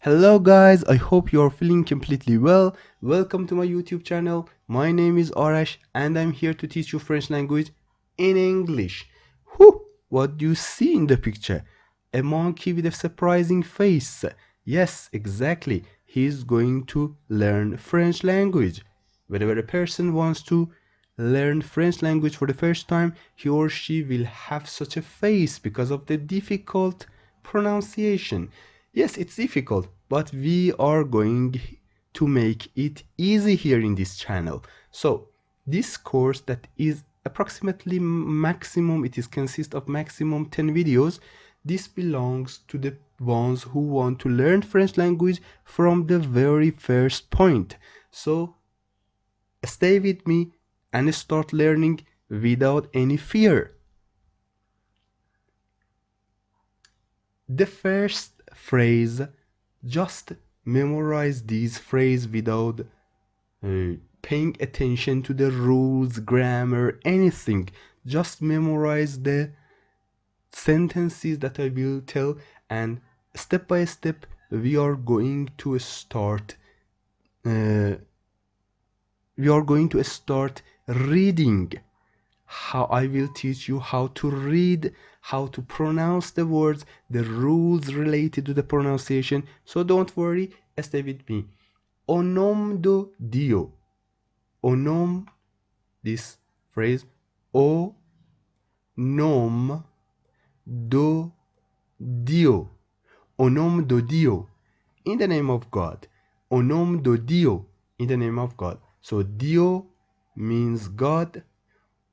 Hello guys, I hope you are feeling completely well. Welcome to my YouTube channel. My name is Arash and I'm here to teach you French language in English. Whew, what do you see in the picture? A monkey with a surprising face. Yes, exactly. He's going to learn French language. Whenever a person wants to learn French language for the first time, he or she will have such a face because of the difficult pronunciation. Yes, it's difficult, but we are going to make it easy here in this channel. So this course that is approximately maximum, it is consist of maximum 10 videos. This belongs to the ones who want to learn French language from the very first point. So stay with me and start learning without any fear. The first phrase, just memorize these phrases without paying attention to the rules, grammar, anything. Just memorize the sentences that I will tell, and step by step we are going to start uh, reading. How I will teach you how to read, how to pronounce the words, the rules related to the pronunciation. So don't worry, stay with me. Au nom de Dio. Au nom, this phrase, au nom de Dio. Au nom de Dio. In the name of God. Au nom de Dio. In the name of God. So Dio means God.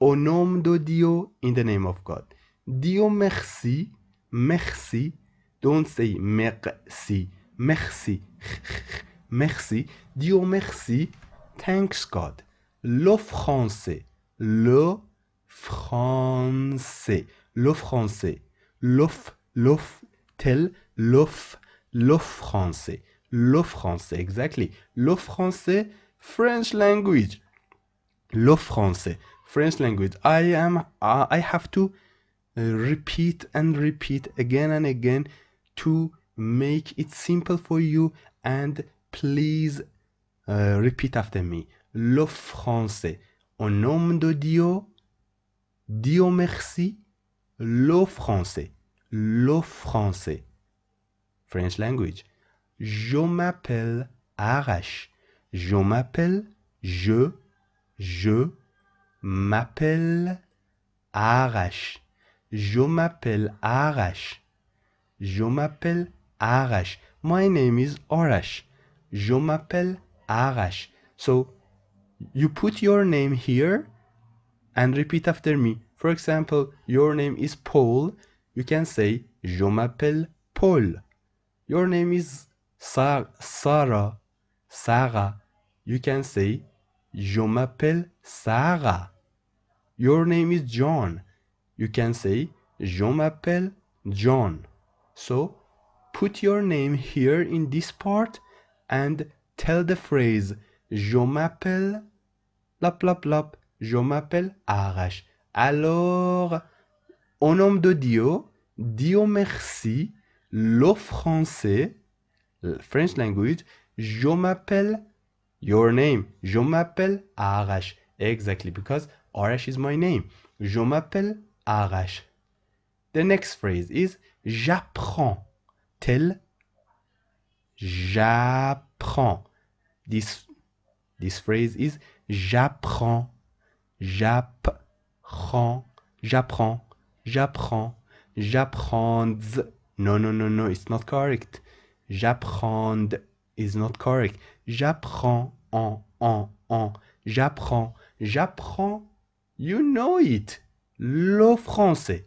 Au nom de Dio, in the name of God. Dio merci, merci. Don't say merci, merci, merci. Dio merci, thanks God. Le français, le français, le français. L'off, tel, le français, le français, exactly. Le français, French language. Le français, French language. I have to repeat and repeat again and again to make it simple for you, and please repeat after me. Le français. Au nom de Dieu, Dieu merci. Le français. Le français. French language. Je m'appelle Arash. Je m'appelle, je m'appelle Arash. Je m'appelle Arash. Je m'appelle Arash. My name is Arash. Je m'appelle Arash. So you put your name here and repeat after me. For example, your name is Paul. You can say Je m'appelle Paul. Your name is Sarah. Sarah. You can say Je m'appelle Sarah. Your name is John. You can say Je m'appelle John. So put your name here in this part and tell the phrase Je m'appelle lap lap lap. Je m'appelle Arash. Alors, au nom de Dieu, Dieu merci, le français, French language, je m'appelle, your name, je m'appelle Arash. Exactly, because Arash is my name. Je m'appelle Arash. The next phrase is j'apprends. Tell j'apprends. This phrase is j'apprends. J'apprends. J'apprends. J'apprends. J'apprends. No, it's not correct. J'apprends is not correct. J'apprends en. J'apprends. J'apprends. You know it. Le français.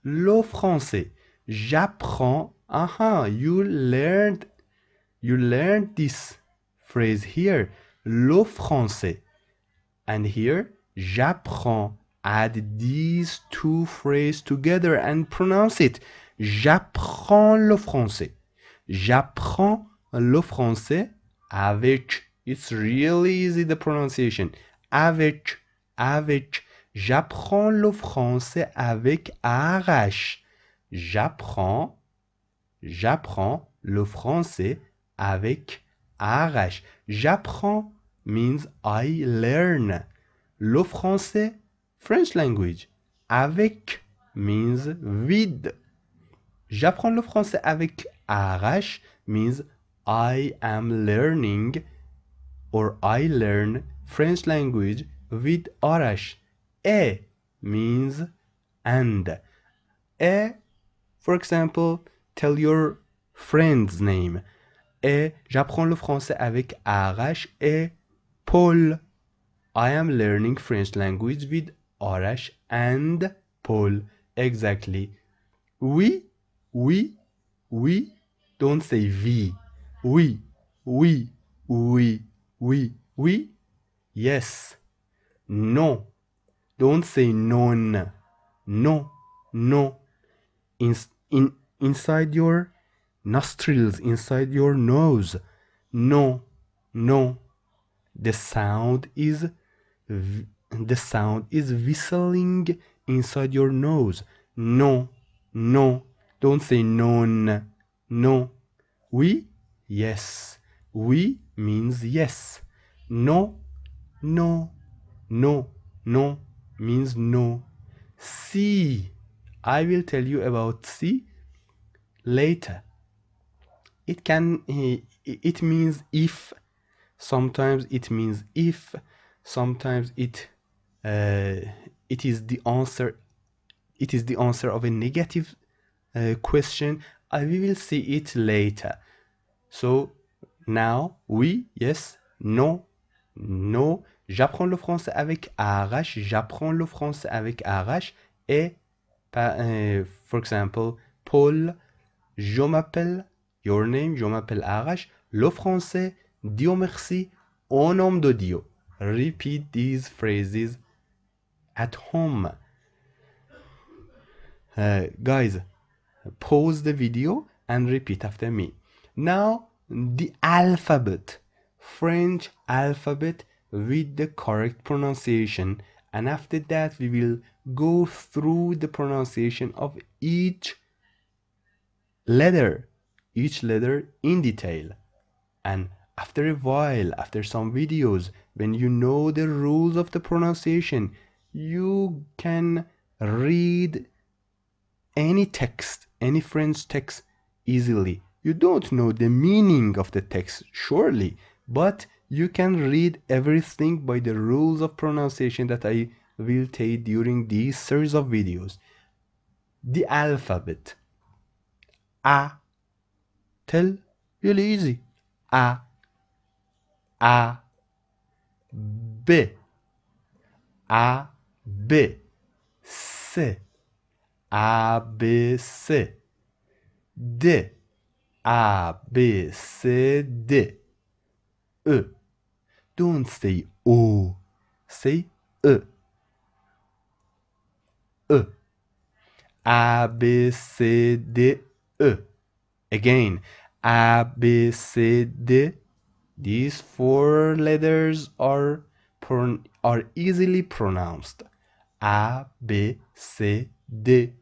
Le français. J'apprends. You learned this phrase here. Le français. And here, j'apprends. Add these two phrases together and pronounce it. J'apprends le français. J'apprends le français avec. It's really easy, the pronunciation. Avec. J'apprends le français avec Arash. J'apprends le français avec Arash. J'apprends means I learn. Le français, French language. Avec means with. J'apprends le français avec Arash means I am learning or I learn French language with Arash. Et means and. Et, for example, tell your friend's name. Et j'apprends le français avec Arash et Paul. I am learning French language with Arash and Paul. Exactly. Oui, oui, oui. Don't say we. Oui, oui, oui, oui, oui. Yes. No. Don't say non. No, no. Inside your nostrils, inside your nose. No, no. The sound is whistling inside your nose. No, no. Don't say non. No. Oui, yes. Oui means yes. No, no, no, no means no. Si. I will tell you about si later. It means if. Sometimes it means if. Sometimes it is the answer. It is the answer of a negative question. We will see it later. So now, oui, yes, non, no. J'apprends le français avec Arash. J'apprends le français avec Arash. Et, for example, Paul, je m'appelle, your name, je m'appelle Arash. Le français, Dieu merci, au nom de Dieu. Repeat these phrases at home. Guys, pause the video and repeat after me. Now, the alphabet, French alphabet with the correct pronunciation, and after that we will go through the pronunciation of each letter in detail. And after a while, after some videos, when you know the rules of the pronunciation, you can read any text, any French text easily. You don't know the meaning of the text, surely, but you can read everything by the rules of pronunciation that I will tell during this series of videos. The alphabet. A. Tell, really easy. A. A. B. A. B. C. A. B. C. D. A, B, C, D. E. Don't say O. Say E. E. A, B, C, D, E. Again. A, B, C, D. These four letters are easily pronounced. A, B, C, D.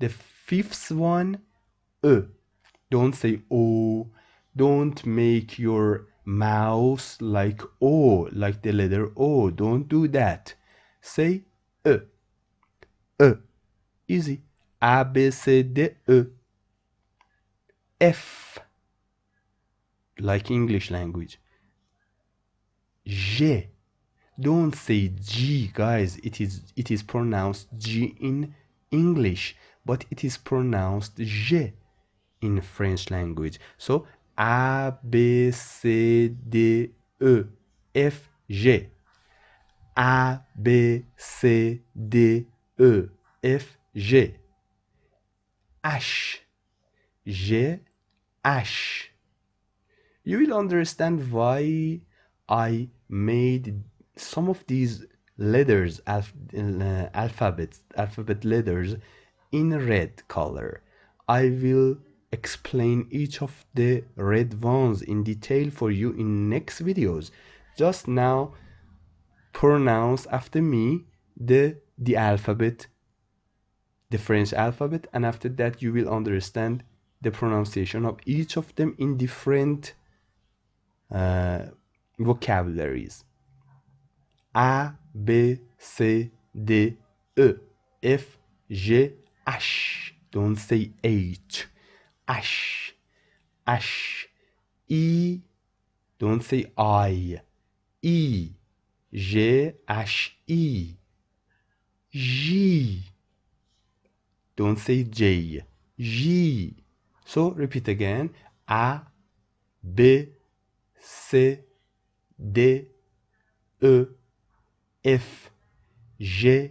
The fifth one, E. Don't say O. Don't make your mouth like O, like the letter O. Don't do that. Say E. E. Easy. A, B, C, D, E. F. Like English language. G. Don't say G, guys. It is pronounced G in English, but it is pronounced G in French language. So A, B, C, D, E, F, G. A, B, C, D, E, F, G. H, G, H. You will understand why I made some of these letters, alphabet letters in red color. I will explain each of the red ones in detail for you in next videos. Just now pronounce after me the alphabet, the French alphabet, and after that you will understand the pronunciation of each of them in different vocabularies. A, B, C, D, E, F, G, H. Don't say H. H, H. E, don't say I. E, G, H, E. G. Don't say J. G. So repeat again. A, B, C, D, E, F, G,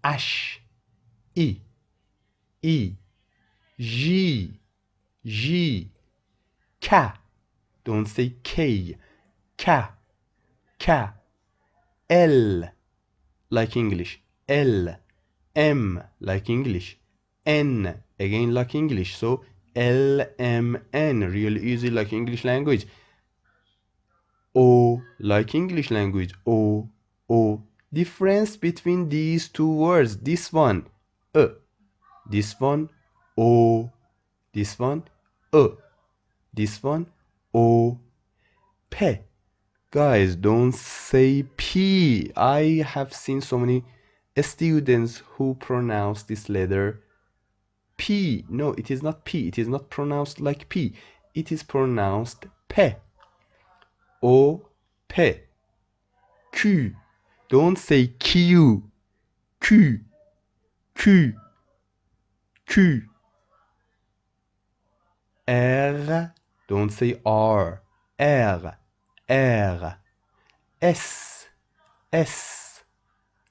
H, I, I, J, J, K. Don't say K. K, K. L, like English. L. M, like English. N, again like English. So L, M, N, really easy like English language. O, like English language. O, O. Difference between these two words. This one, this one, O. This one, this one, O. P. Guys, don't say P. I have seen so many students who pronounce this letter P. No, it is not P. It is not pronounced like P. It is pronounced P. O, P. Q. Don't say Q. Q. Q. Q. R. Don't say R. R. R. S. S.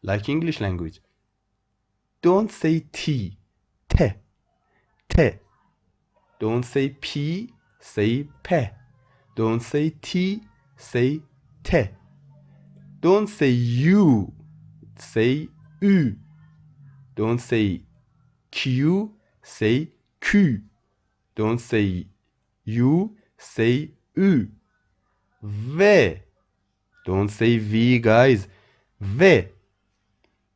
Like English language. Don't say T. T. T. Don't say P. Say P. Don't say T. Say T. Don't say U. Say U. Don't say Q. Say Q. Don't say U. Say U. V. Don't say V, guys. V.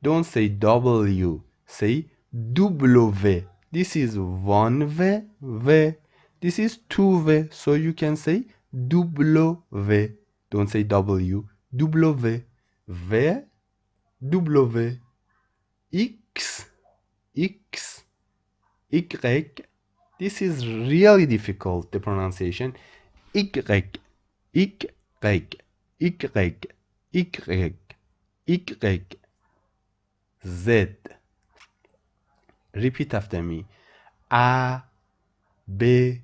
Don't say W. Say W. This is one V. V. This is two V. So you can say W. Don't say W. W. V. W. X. X. Y. This is really difficult, the pronunciation. Y. Y. Y. Y. Y. Y. Z. Repeat after me. A, B,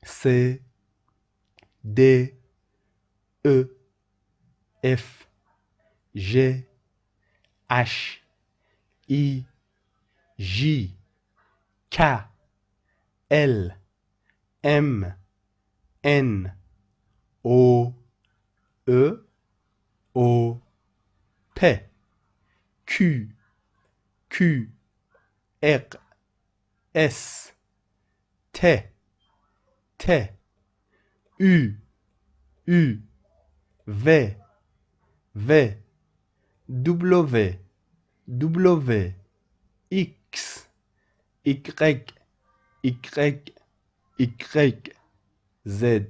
C, D, E, F, G, H, I, J, K, L, M, N, O, E, O, P, Q, Q, R, S, T, T, U, U, V, V, W, W, X, Y, Y, Y, Z.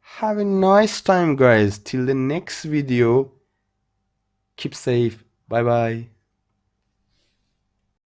Have a nice time, guys. Till the next video. Keep safe. Bye bye.